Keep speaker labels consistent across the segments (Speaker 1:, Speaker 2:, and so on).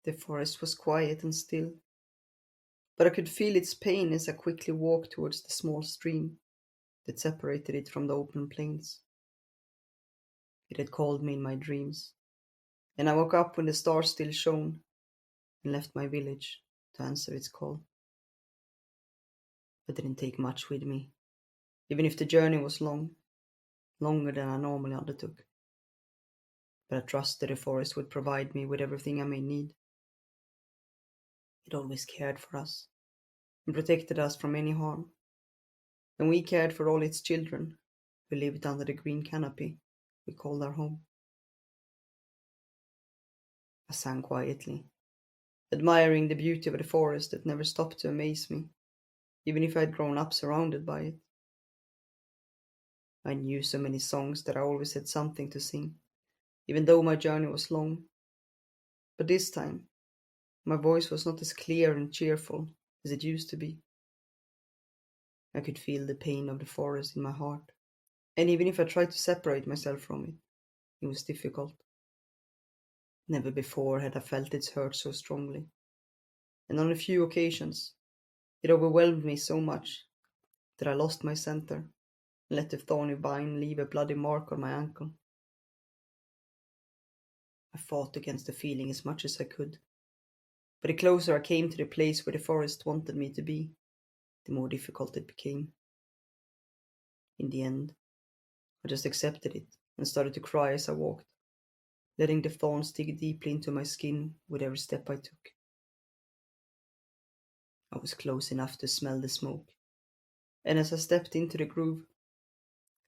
Speaker 1: The forest was quiet and still, but I could feel its pain as I quickly walked towards the small stream that separated it from the open plains. It had called me in my dreams, and I woke up when the stars still shone and left my village to answer its call. I didn't take much with me, even if the journey was long, longer than I normally undertook. But I trusted the forest would provide me with everything I may need. It always cared for us and protected us from any harm, and we cared for all its children who lived under the green canopy we called our home. I sang quietly, admiring the beauty of the forest that never stopped to amaze me, even if I had grown up surrounded by it. I knew so many songs that I always had something to sing, even though my journey was long. But this time, my voice was not as clear and cheerful as it used to be. I could feel the pain of the forest in my heart, and even if I tried to separate myself from it, it was difficult. Never before had I felt its hurt so strongly, and on a few occasions it overwhelmed me so much that I lost my center and let the thorny vine leave a bloody mark on my ankle. I fought against the feeling as much as I could, but the closer I came to the place where the forest wanted me to be, the more difficult it became. In the end, I just accepted it and started to cry as I walked, letting the thorns dig deeply into my skin with every step I took. I was close enough to smell the smoke, and as I stepped into the groove,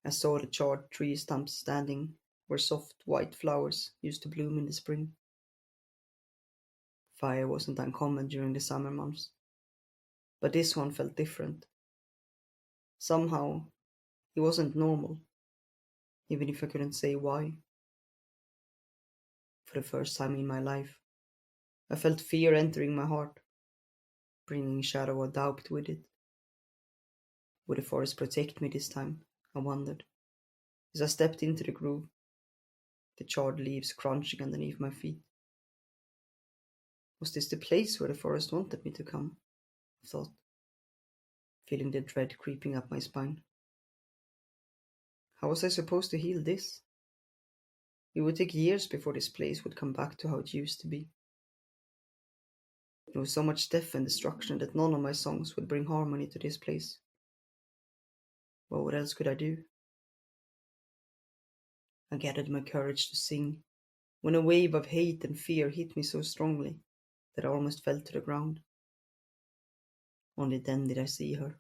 Speaker 1: I saw the charred tree stumps standing where soft white flowers used to bloom in the spring. Fire wasn't uncommon during the summer months, but this one felt different. Somehow, it wasn't normal, even if I couldn't say why. For the first time in my life, I felt fear entering my heart, bringing a shadow of doubt with it. Would the forest protect me this time? I wondered, as I stepped into the groove, the charred leaves crunching underneath my feet. Was this the place where the forest wanted me to come? I thought, feeling the dread creeping up my spine. How was I supposed to heal this? It would take years before this place would come back to how it used to be. There was so much death and destruction that none of my songs would bring harmony to this place. Well, what else could I do? I gathered my courage to sing when a wave of hate and fear hit me so strongly that I almost fell to the ground. Only then did I see her.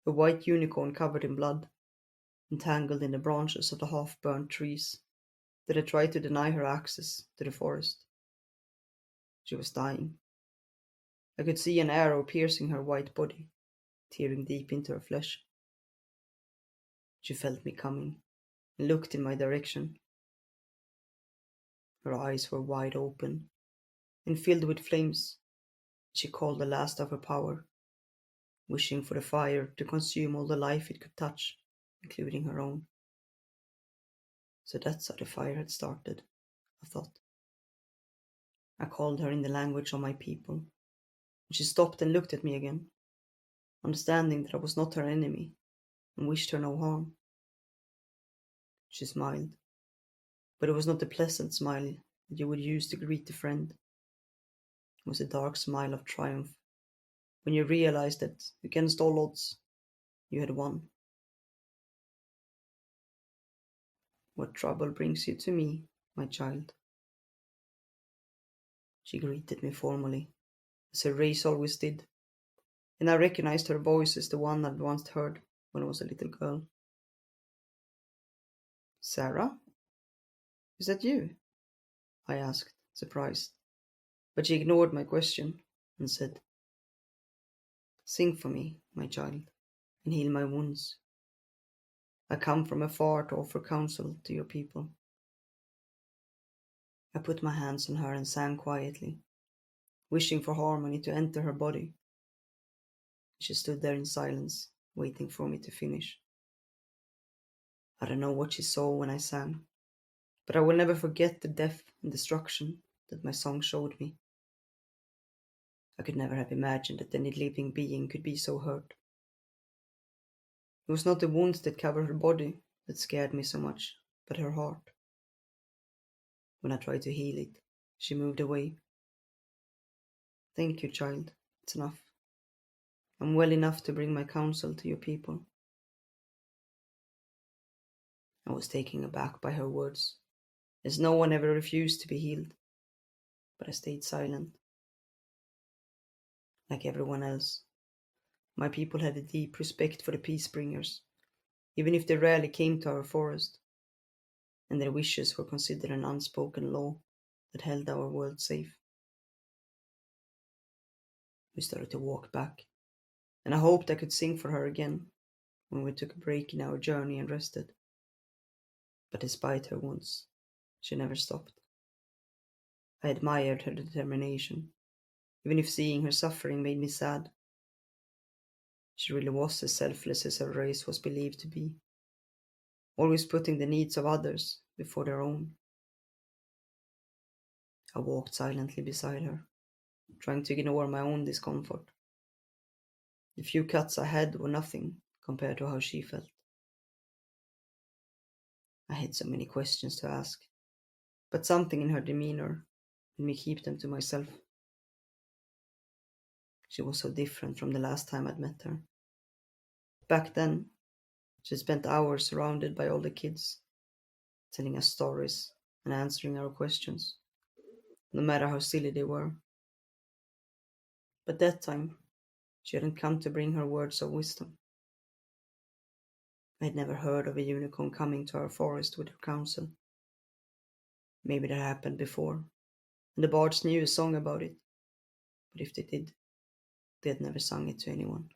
Speaker 1: A white unicorn covered in blood, entangled in the branches of the half-burnt trees that had tried to deny her access to the forest. She was dying. I could see an arrow piercing her white body, tearing deep into her flesh. She felt me coming and looked in my direction. Her eyes were wide open and filled with flames. She called the last of her power, wishing for the fire to consume all the life it could touch, including her own. So that's how the fire had started, I thought. I called her in the language of my people, and she stopped and looked at me again, understanding that I was not her enemy and wished her no harm. She smiled, but it was not the pleasant smile that you would use to greet a friend. It was a dark smile of triumph when you realized that, against all odds, you had won. What trouble brings you to me, my child? She greeted me formally, as her race always did, and I recognized her voice as the one I'd once heard when I was a little girl. Sara? Is that you? I asked, surprised, but she ignored my question and said, Sing for me, my child, and heal my wounds. I come from afar to offer counsel to your people. I put my hands on her and sang quietly, wishing for harmony to enter her body. She stood there in silence, waiting for me to finish. I don't know what she saw when I sang, but I will never forget the death and destruction that my song showed me. I could never have imagined that any living being could be so hurt. It was not the wounds that covered her body that scared me so much, but her heart. When I tried to heal it, she moved away. Thank you, child. It's enough. I'm well enough to bring my counsel to your people. I was taken aback by her words, as no one ever refused to be healed, but I stayed silent. Like everyone else, my people had a deep respect for the peace bringers, even if they rarely came to our forest, and their wishes were considered an unspoken law that held our world safe. We started to walk back, and I hoped I could sing for her again when we took a break in our journey and rested. But despite her wounds, she never stopped. I admired her determination, even if seeing her suffering made me sad. She really was as selfless as her race was believed to be, always putting the needs of others before their own. I walked silently beside her, trying to ignore my own discomfort. The few cuts I had were nothing compared to how she felt. I had so many questions to ask, but something in her demeanor made me keep them to myself. She was so different from the last time I'd met her. Back then, she spent hours surrounded by all the kids, telling us stories and answering our questions, no matter how silly they were. But that time, she hadn't come to bring her words of wisdom. I had never heard of a unicorn coming to our forest with her counsel. Maybe that happened before, and the bards knew a song about it, but if they did, they had never sung it to anyone.